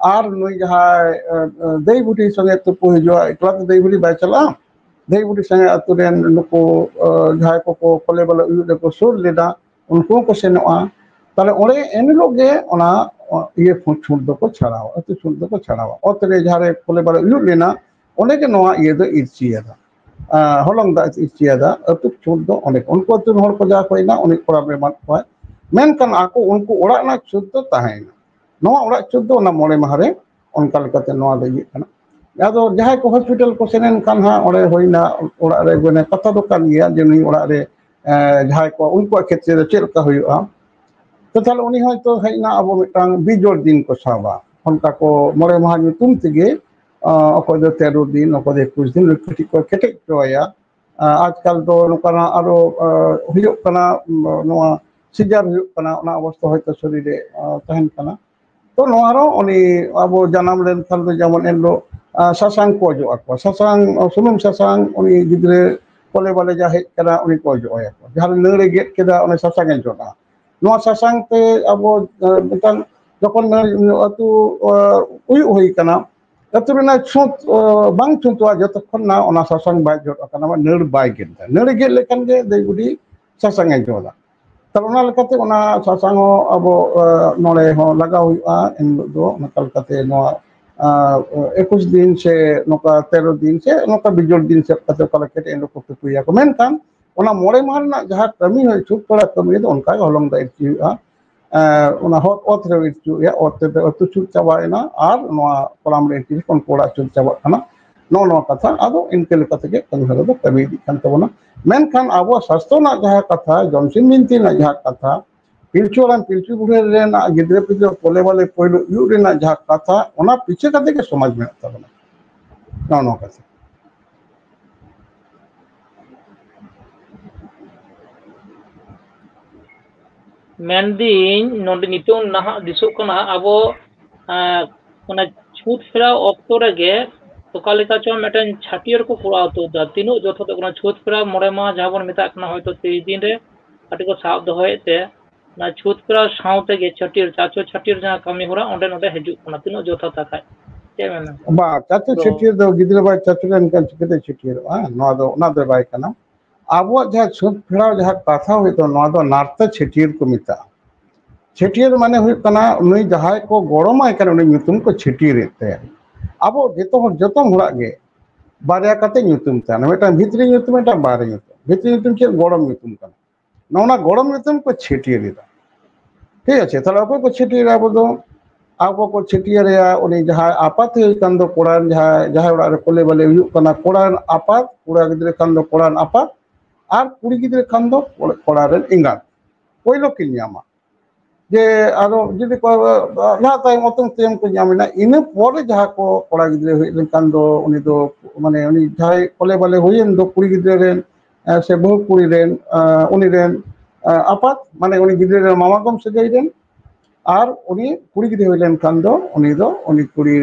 आर नुई जहां देई बुटी संगे तुपु हिजुआ एकला देई बुटी बाय चला देई बुटी संगे अतुरेन नुकु जहां को कोले बाले उयु को सुर लेदा उनको को सेनोआ ताले ओरे एनिलोगे ओना ये छुट दो को छड़ावा अतु छुट दो को छड़ावा ओतरे जहारे कोले बाले उयु लेना ओने के नोआ ये दो इरचियादा हलंग दा इरचियादा अतु छुट दो ओने उनको अतु हर को जा कोइना ओने कोरा में मान को मेनकान आको उनको ओड़ा ना छुट दो ताहेना नोआ ओड़ा छुट दो ना मोड़े माहरे उनका लेकाते नोआ दो ये कना आदो जहां को हॉस्पिटल को सेनेन कान हा ओड़े होइना ओड़ा रे गने कथा दो कान गया जे नुई ओड़ा रे जहां को उनको क्षेत्र रे चेल का हुयुआ तो ताले उनी होयतो हेना अब मिटांग बिजोर दिन को साबा उनका को मोड़े माह nyutum तेगे अकोय दो 13 दिन अकोय 21 दिन कटी को केटे चोया आजकल तो नोकाना आरो हुयुग कना नोआ सिजार हुयुग कना ओना अवस्था होयतो शरीर रे तहन कना तो नोआरो उनी अब जानम लेन खान दो जेमन एलो सासांग को जो आको सासांग सुनुम सासांग उनी गिद्रे कोले बाले जा हेज कना उनी को जो आया जहां नरे गेट केदा उनी सासांग ए जोना नोआ सासांग ते अब मिटांग जखन अतु उयु होई कना अतु रेना छुत बांग छुतवा जतखन ना ओना सासांग बाय जोट कना नर बाय गेदा नर गेट लेकन गे देई बुडी सासांग ए जोला तब ओना लेकाते ओना सासांग अब नोले हो लगा हुआ इन दो नकल कते नोआ 21 दिन से नोका 13 दिन से नोका बिजोड़ दिन से कते कला केटे इन को कुया को मेनकान ओना मोड़े माह ना जहां कमी होय छुट पड़ा कमी दो उनका हलंग दा इरचिया ओना हot ओथ रे इरचिया ओते दे अतु छुट चाबायना आर नोआ कोलाम रे इरचि कोन कोड़ा छुट चाबा कना नो नो कथा आदो इनके लेकाते के कमी हरो दो कमी दी कान तबना मेनखान अब स्वास्थ्य ना जहां कथा जमसिन बिनती ना जहां कथा पिलचुरान पिलचु बुढ़े रेना गिद्रे पिद्रे कोले वाले पहिलो यु रेना जहां कथा ओना पीछे कते के समाज में तबना नो नो कथा
मेनदिन नोंडे नितों नहा दिसो कना अबो ओना छूट फेरा ऑक्टो रेगे तो कालिका चो मेटन छाटियर को कुड़ा तो दा तीनो जथो तो कना छूट फेरा मोड़े मा जहां बन मेता कना होय तो 3 दिन रे अटी को साब दोहय ते ना छूट फेरा साउते गे छाटियर चाचो छाटियर जहां कमी होरा ओंडे नोडे हेजु कना तीनो जथो ताकाय ते मेना
बा चाचो छाटियर दो गिद्रे बाय चाचो रन कान चिकते छाटियर नो दो ओना दो बाय कना आबो जहां छूट फेरा जहां कथा होय तो नो दो नारते छाटियर को मिता छेटियर माने हुई कना नुई जहाय को गड़माय कना उनी nyutum को छेटियर ते अब जतो हड़ा गे बारिया कते nyutum ता मेटा भितरी nyutum मेटा बारे nyutum भितरी nyutum के गड़म nyutum कना नोना गड़म nyutum को छेटियर दा ठीक আছে তাহলে অকয় को छेटियर अब दो ᱟᱵᱚ ᱠᱚ ᱪᱷᱟᱹᱴᱭᱟᱹᱨᱮᱭᱟ ᱩᱱᱤ ᱡᱟᱦᱟᱸᱭ ᱟᱯᱟᱛ ᱦᱩᱭ ᱠᱟᱱ ᱫᱚ ᱠᱚᱲᱟ ᱡᱟᱦᱟᱸᱭ ᱚᱲᱟᱜ ᱨᱮ ᱠᱚᱞᱮ ᱵᱟᱞᱮ ᱦᱩᱭᱩᱜ ᱠᱟᱱᱟ ᱠᱚᱲᱟ ᱨᱮᱱ ᱟᱯᱟᱛ ᱠᱚᱲᱟ ᱜᱤᱫᱽᱨᱟᱹ ᱠᱷᱟᱱ ᱫᱚ ᱠᱚᱲᱟ ᱨᱮᱱ ᱟᱯᱟᱛ ᱟᱨ ᱠᱩᱲᱤ ᱜᱤᱫᱽᱨᱟᱹ ᱠᱷᱟᱱ ᱫᱚ ᱠᱚᱲᱟ ᱨᱮᱱ ᱮᱸᱜᱟᱛ ᱯᱳᱭᱞᱳ ᱠᱤᱱ ᱧᱟᱢᱟ ᱡᱮ ᱟᱫᱚ ᱡᱩᱫᱤ ᱠᱚ ᱞᱟᱦᱟ ᱛᱟᱭᱚᱢ ᱚᱛᱚᱝ ᱛᱟᱭᱚᱢ ᱠᱚ ᱧᱟᱢᱮᱱᱟ ᱤᱱᱟᱹ ᱯᱚᱨᱮ ᱡᱟᱦᱟᱸ ᱠᱚ ᱠᱚᱲᱟ ᱜᱤᱫᱽᱨᱟᱹ ᱦᱮᱡ ᱞᱮᱱᱠᱷᱟᱱ ᱫᱚ ᱩᱱᱤ ᱫᱚ ᱢᱟᱱᱮ ᱩᱱி ᱡᱟᱦᱟᱸᱭ ᱠᱚᱞᱮ ᱵᱟᱞᱮ ᱦᱩᱭᱮᱱ ᱫᱚ ᱠᱩᱲᱤ ᱜᱤᱫᱽᱨᱟᱹ ᱨᱮᱱ ᱥᱮ ᱵᱟᱹᱦᱩ ᱠᱩᱲᱤ ᱨᱮᱱ ᱩᱱᱤ ᱨᱮᱱ ᱟᱯᱟᱛ ᱢᱟᱱᱮ ᱩᱱᱤ ᱜᱤᱫᱽᱨᱟᱹ ᱨᱮᱱ ᱢᱟᱢᱟᱜᱚᱢ ᱥᱟᱹᱜᱟᱹᱭ ᱨᱮᱱ ᱟᱨ ᱩᱱᱤ ᱠᱩᱲᱤ ᱜᱤᱫᱽᱨᱟᱹ ᱦᱩᱭ ᱞᱮᱱᱠᱷᱟन ᱫᱚ उनी कुड़ी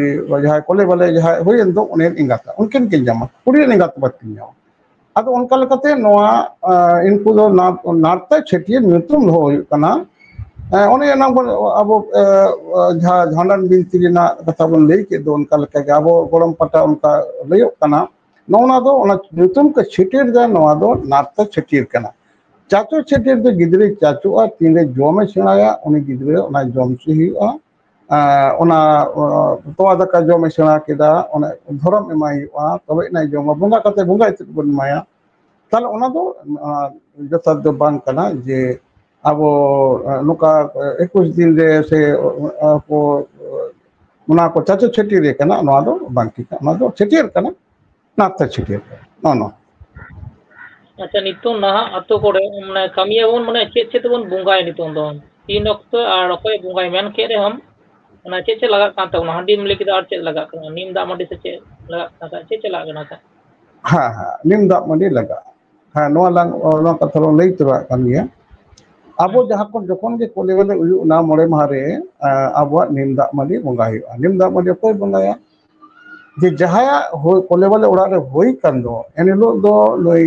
जहाँ कोले वाले जहाँ हुएन दो उन्हें एंगाता उनकिन किन जामा कुड़ी एंगात बात किन जामा अदो उनका लेकाते नोआ इनको दो नारता छटिए ᱧᱩᱛᱩᱢ हो कना उन्हें ना बन अब जहाँ झांडन बिनती ना कथा बन ले के दो उनका लेका के अब गरम पटा उनका लेयो कना नोना दो उना ᱧᱩᱛᱩम के छटिएर दा नोआ दो नारता छटिएर कना चाचो छटिएर दो गिद्रे चाचो आ तीन जमे सेणाया उनी गिद्रे उना जम से हुआ उना तोवा दाका जमे सेणा केदा उना धरम एमाय हुआ तबे ना जमा बंगा कते बंगा इतु बन माया ताले उना दो जथात दो बांग कना जे अब नुका 21 दिन रे से को उना को चाचो छटिएर कना नोआ दो बांग ठीक उना दो छटिएर कना नाता छटिएर नो
अच्छा नितों ना अतो कोड़े मने कमिया बोन मने चे बोन बुंगाय नितों दो तीन अक्तो और अकोय बुंगाय मेन के रे हम ना चे लगा काता उना हंडी मिले किदा और चे लगा कना नीम दा मंडी से चे लगा काता चे लगा ना का
हाँ हाँ निम दाग मंडी लगा हाँ नोआ लांग नोआ कथा लो लई तोरा कान गया अब जहाँ को जखन के कोले वाले उयु ना मोड़े मारे अब निम दाग मंडी बंगा हुआ निम दाग मंडी कोई बंगाया जे जहाँ हो कोले वाले उड़ा रे होई कान दो एनिलो दो नई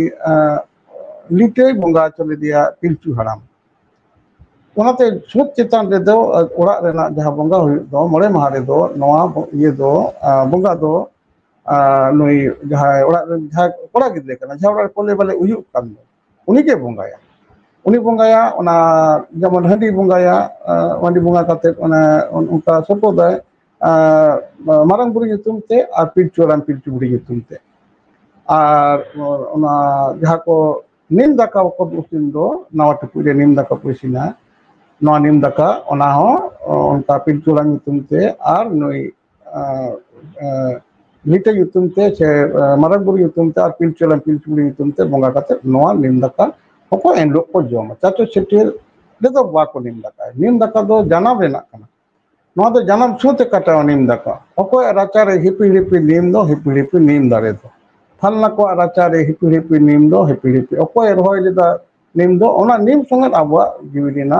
लिटे बंगा चले दिया पिलचू हराम उनाते छुत चितान रे दो उड़ा रे ना जहाँ बंगा हुई दो मोड़े मारे दो नोआ ये दो बंगा दो नई जहाँ उड़ा जहाँ कोड़ा गिद्रे कना जहाँ उड़ा कोले वाले उयु कान दो उनी के बंगाया उनी बंगाया उना जमन हंडी बंगाया हंडी बंगा काते उना उनका सोपो दाय मारंग बुरी nyutum te ar pilchuran pilchu buri nyutum te ar ona jaha ko nim daka ko usin do nawa tupu re nim daka pusina no nim daka ona ho onka pilchuran nyutum te ar noi lite nyutum te se marang buri nyutum te ar pilchuran pilchu buri nyutum te bonga kate noa nim daka hoko enlok ko joma chacho chetier dedo ba ko nim daka do jana benak kana नोआ दो जानम छूते कटाव नीम दाका अकोय राचारे hippie hippie नीम दारे दो फलना को राचारे hippie hippie नीम दो हिपी हिपी अकोय रहोय लेदा नीम दो ओना नीम संगे आबवा जीविना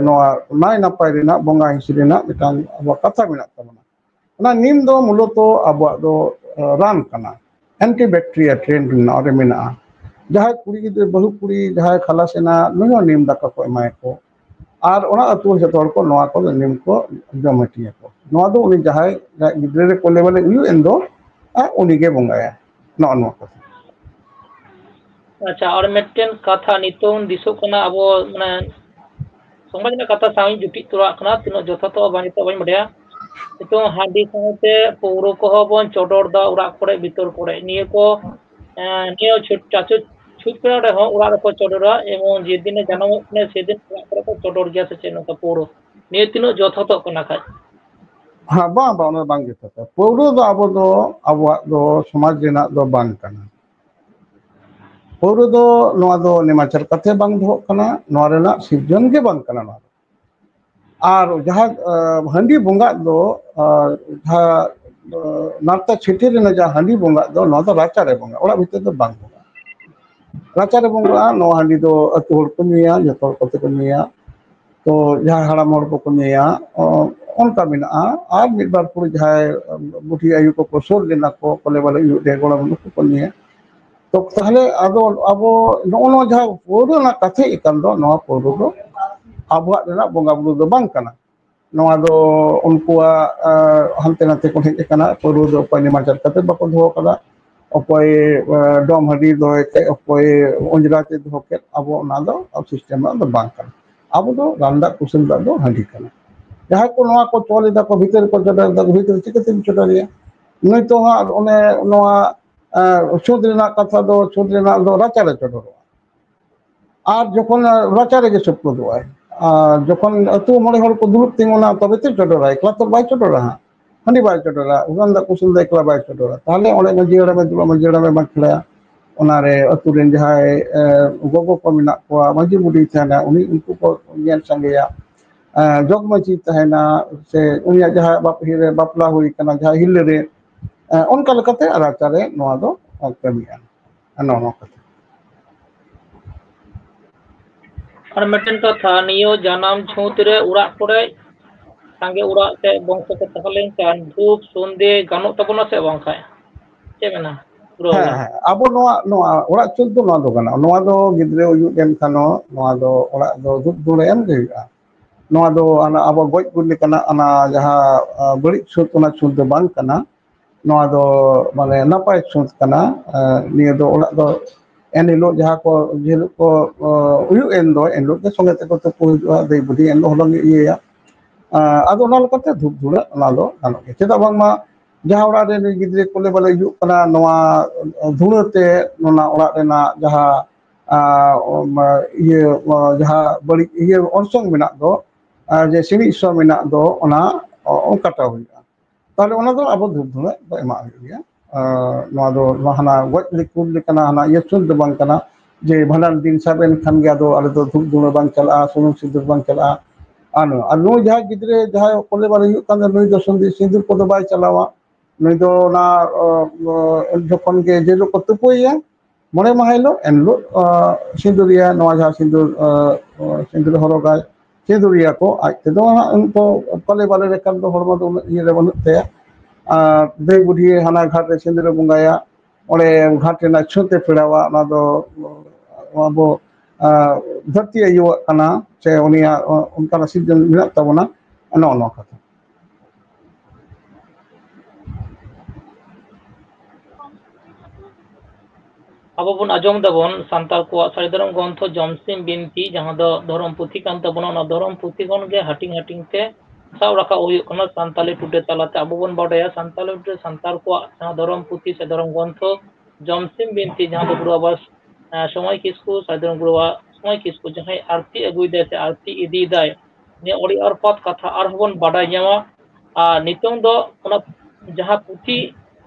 नोआ नाय नापाय रेना बंगा हिसी रेना मिटांग आबवा कथा मेना तबना ओना नीम दो मूलतो आबवा दो रान कना एंटीबैक्टीरिया ट्रेंड ना ओरे मेना जहां कुड़ी गिद्रे बहु कुड़ी जहां खलासेना नुयो नीम दाका को एमाय को और ओना अतु जतो हर को नोआ को निम को जमटिया को नोआ दो उनी जहाय गिद्रे रे कोले वाले उयु एंदो उनी के बंगाया नो नो
अच्छा और मेटेन कथा नितों दिसो कना अबो माने समाज ना कथा साइ जुटी तोरा कना तिनो जथा तो बानि तो बानि बडया नितों हाडी साथे पौरो को बन चोडोर दा उड़ा कोड़े भीतर कोड़े निये को नियो छुट चाचो छुट करे हो उड़ा को चोडोरा एवं जे दिन जन्म ने से दिन उड़ा को चोडोर गया से नो का पौरो निये तिनो जथा तो कना खाय
हाँ बा बा ओना बांग जथा पौरो दो आबो दो आबवा दो समाज रेना दो बांग कना पौरो दो नोआ दो निमाचल कथे बांग दो कना नोआ रेना सिर्जन के बांग कना नोआ और जहाँ हंडी बंगा दो जहाँ नारता छिटी रेना जहाँ हंडी बंगा दो नोआ दो राचा रे बंगा ओड़ा भीतर दो बांग बंगा राचा रे बंगा नोआ हंडी दो अतु हर को निया जतो कते को निया तो जहाँ हड़ा मोड़ को निया उनका मिना और मिद बार पूरी जहाँ बुढ़ी आयु को सोल लेना को कोले वाले यु दे गोला मुख को निया तो ताहले आदो अबो नो जहाँ पौरो ना कथे इकन दो नो पौरो दो आबवा रेना बंगा बुरु दो बांग कना नोआ दो उनकुआ हंते नाते को हेज कना पौरो दो पने माचर कते बको दो कदा अपोय डोम हडी दो के अपोय ओंजरा ते दो के अबो ना दो सिस्टम दो बांग कना अब दो रांदा कुसुम दो हंडी कना जहाँ को नोआ को तोले दा को भीतर को जडा दा भीतर चिकते चोटारिया नई तो हा ओने नोआ छुद रेना कथा दो छुद रेना दो राचा रे चोटो और जखन राचा रे के सप्लो दो जखन अतु मोड़े हर को दुरुब तिंगुना तबे तो चोटरा एकला तो बाय चोटरा हाँ हानि बाय चोटरा उगान दा कुसुल दा एकला बाय चोटरा ताहले ओंडे मांझी हड़ामे दुला मांझी हड़ामे बाखड़ा ओनारे अतु रेन जहाय गोगो को मेना कोआ मांझी बुडी थाना उनी उनको को ñel संगेया जग मांझी तहना से उनिया जहाय बापहिरे बापला हुई कना जहाय हिल्ले रे उनका लकते राचारे नोआ दो कमिया नो कते
और मिटन कथा नियो जानम छूत रे उड़ा करे सांगे उड़ा से बंश को तहलेन कान धूप संदे गानो तबना से बंखाय चे मेना पुरो
हाँ
बन
हाँ अब नोआ ओड़ा चुल दो नोआ दो गाना नोआ दो गिद्रे उयु गेम खानो नोआ दो ओड़ा दो धूप दुले एम गे नोआ दो आना अब गोज गुली कना आना जहां बड़ी छुत ना छुत दो बांग कना नोआ दो माने नपाय छुत कना निया दो ओड़ा दो एनहिलो जहां को जेलो को उयु एन दो के संगे ते को तो पुजुआ दे बुदी एन होलंग इया आदो ओना लकते धूप दुले ओना दो गानो के चेदा बांग मा जहां ओड़ा रे गिद्रे कोले बाले यु कना नोआ धुड़ते नोना ओड़ा रेना जहां ये जहां बड़ी ये ऑर्सोंग मेना दो जे सिणी सो मेना दो ओना ओंकाटा हुआ ताहले ओना दो अब धूप धुड़े दो एमा हुआ नोआ दो हाना गोज लिकुल लेकना हाना ये चुल दो बांग कना जे भंडान दिन साबेन खान गया दो आले दो धूप धुड़े बांग चला सुनुम सिंदूर बांग चला आनो आ नु जहां गिद्रे जहां कोले बाले यु कान नुई दो सिंदूर को दो बाय चलावा नुई दो ना जखन के जेलो को तुपुया मोड़े माहिलो एनलो सिंदूरिया नोआ जहां सिंदूर हरोगाय सिंदूरिया को आज ते दो उनको कोले बाले रे कान दो हरमो दो ये रे बनु ते दे बुढ़ी हाना घाट रे सिंदूर बुंगाया ओड़े घाट ना छुते पेड़ावा ना दो अब धरती आयुवा कना से उनिया उनका सीजन मेना तबना नो नो कथा
अब बन आजम दबन सांताल को सारी धर्म ग्रंथ जमसिम बिनती जहां दो धर्म पुथी कान तबना ना धर्म पुथी कोन गे हटिंग हटिंग ते साव रखा हुई कना सांताली टुडे तालाते अब बन बाडया सांताली टुडे सांताल को जहां धर्म पुथी से धर्म ग्रंथ जमसिम बिनती जहां दो गुरु आवास समय किसको सारी धर्म गुरु समय किसको जहां आरती अगुई दे से आरती इदी दाय ने ओडी और पद कथा और बन बाडा जावा नितों दो ओना जहां पुथी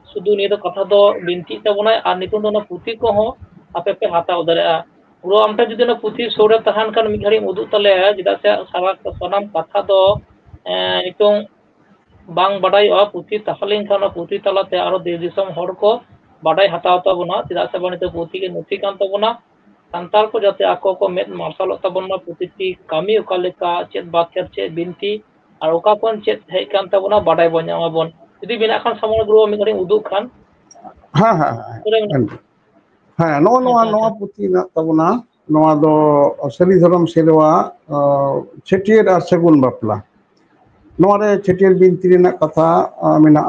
सुदु निये दो कथा दो बिनती तबना और नितों दो ना पुथी को हो आपे पे हाताव दरेआ पुरो आमटा जुदी ना पुथी सोरे तहान कान मि घड़ी उदु तले जिदा से सारा सनाम कथा दो नितों बांग बाडाय पुथी तहलिन खाना पुथी तलाते आरो देश दिसम हर को बाडाय हताव तबना जिदा से बनिते पुथी के नथी कान तबना संताल को जाते आको को मेद मार्शल तबना पुथी कामी ओका लेका चेत बाक्यर चेत बिनती और ओका कोन चेत हे कान तबना बाडाय बन्यावा बन यदि बिना खान समण गुरु मि घड़ी उदु खान
हाँ हाँ हाँ नो नोआ नोआ पुथी ना तबना नोआ दो सरी धर्म सेरवा छेटियर और सगुन बापला नोआ रे छेटियर बिनती रेना कथा मेना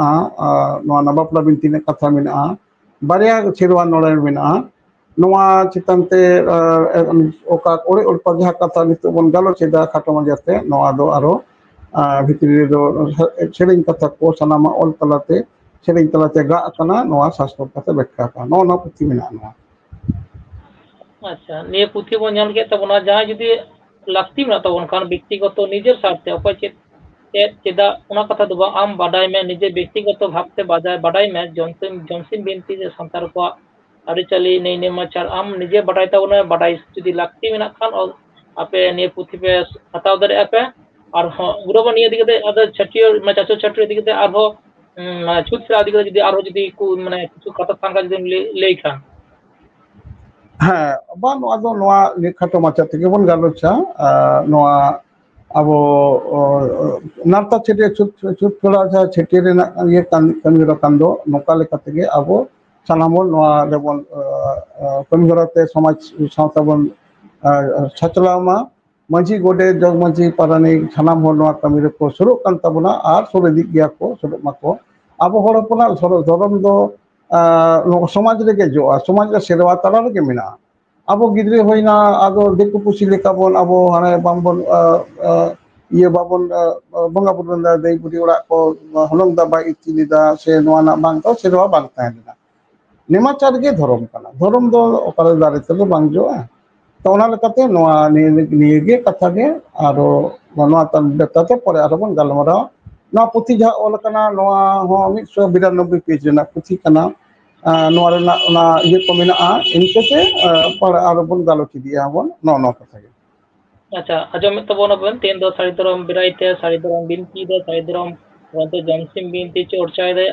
नोआ ना बापला बिनती ने कथा मेना बारिया सेरवा नोड़े मेना नोआ चितानते ओका ओरे ओरपा जहां कथा नितो बन गालो चेदा खाटो मजाते नोआ दो आरो भितरी दो सेरेन कथा को सनामा ऑल तलाते सेरेन तलाते गा कना नोआ शास्त्र कथा व्याख्या का नो पुथी मेना नोआ
अच्छा ने पुथी बन जान के तबना जहां जुदी लाक्ति मेना तबन खान व्यक्तिगत निजेर साथे अकय चेदा उना कथा दो आम बाडाय में निजे व्यक्तिगत भावते बाडाय में जमसिम बिनती जे संतार को अरिचली नै ने माचार आम निजे बाडाय तबना बाडाय जुदी लाक्ति मेना खान और आपे ने पुथी पे हताव दरे आपे और गुरु निये दिगते अदर छटियर मा चाचो छटियर दिगते आरो छुट से दिगते जुदी आरो जुदी को माने किछु कथा सांगा जुदी लेई खान
हाँ बा नोआ दो नोआ लेखाटो माचा तेगे बन गालोचा नोआ अब नारता छेटियर छुट थोड़ा सा छेटियर रेना ये कमिरा कांदो नोका लेका तेगे अब सानामोल नोआ रेबन कमिरा ते समाज सावता बन छचलामा मांझी गोडे जग मांझी पारानिक सानाम होर नोआ कमिरा को सुरु कान तबना आर सुरु दिक गया को सुरु माको अब होर पना सुरु धरम दो समाज रे जोआ समाज रे सेवा तला रे मेना अब गिद्रे होइना आदो देखु पुसी लेका बन अब हाने बामबन ये बाबन बंगा बुरन दा दे बुडी ओड़ा को हलंग दा बाई इतिलिदा से नोआ ना बांग तो सेवा बांग ताहेना नेमाचार गे धर्म कना धर्म दो ओकारे दारे ते दो बांग जोआ तो ᱚᱱᱟ ᱞᱮᱠᱟᱛᱮ ᱱᱚᱣᱟ ᱱᱤᱭᱟᱹᱜᱮ ᱠᱟᱛᱷᱟ ᱜᱮ ᱟᱨᱚ ᱱᱚᱣᱟ ᱵᱮᱯᱟᱨᱛᱮ ᱯᱚᱨᱮ ᱟᱨᱚ ᱵᱚᱱ ᱜᱟᱞᱢᱟᱨᱟᱣᱟ ᱱᱚᱣᱟ ᱯᱩᱛᱷᱤ ᱡᱟᱦᱟᱸ ᱚᱞ ᱟᱠᱟᱱᱟ ᱱᱚᱣᱟ ᱦᱚᱸ 192 পেজ ᱨᱮᱱᱟᱜ ᱯᱩᱛᱷᱤ ᱠᱟᱱᱟ ᱱᱚᱣᱟ ᱨᱮᱱᱟᱜ ᱚᱱᱟ ᱤᱭᱟᱹ ᱠᱚ ᱢᱮᱱᱟᱜᱼᱟ ᱤᱱᱠᱟᱹᱛᱮ ᱯᱚᱨᱮ ᱟᱨᱚ ᱵᱚᱱ ᱜᱟᱞᱚᱪ ᱤᱫᱤᱭᱟ ᱵᱚᱱ ᱱᱚᱣᱟ ᱠᱟᱛᱷᱟ ᱜᱮ
ᱟᱪᱪᱷᱟ ᱟᱸᱡᱚᱢᱮᱫ ᱛᱟᱵᱚᱱᱟᱵᱮᱱ ᱛᱮᱦᱮᱧ ᱫᱚ ᱥᱟᱹᱨᱤ ᱫᱷᱚᱨᱚᱢ ᱵᱤᱨᱟᱭᱛᱮ ᱥᱟᱹᱨᱤ ᱫᱷᱚᱨᱚᱢ ᱵᱤᱱᱛᱤ ᱫᱚ ᱥᱟᱹᱨᱤ ᱫᱷᱚᱨᱚᱢ ᱜᱨᱚন্থ ᱡᱚᱢᱥᱤᱢ ᱵᱤᱱᱛᱤ ᱪᱚᱨᱪᱟᱭᱮᱫᱟᱭ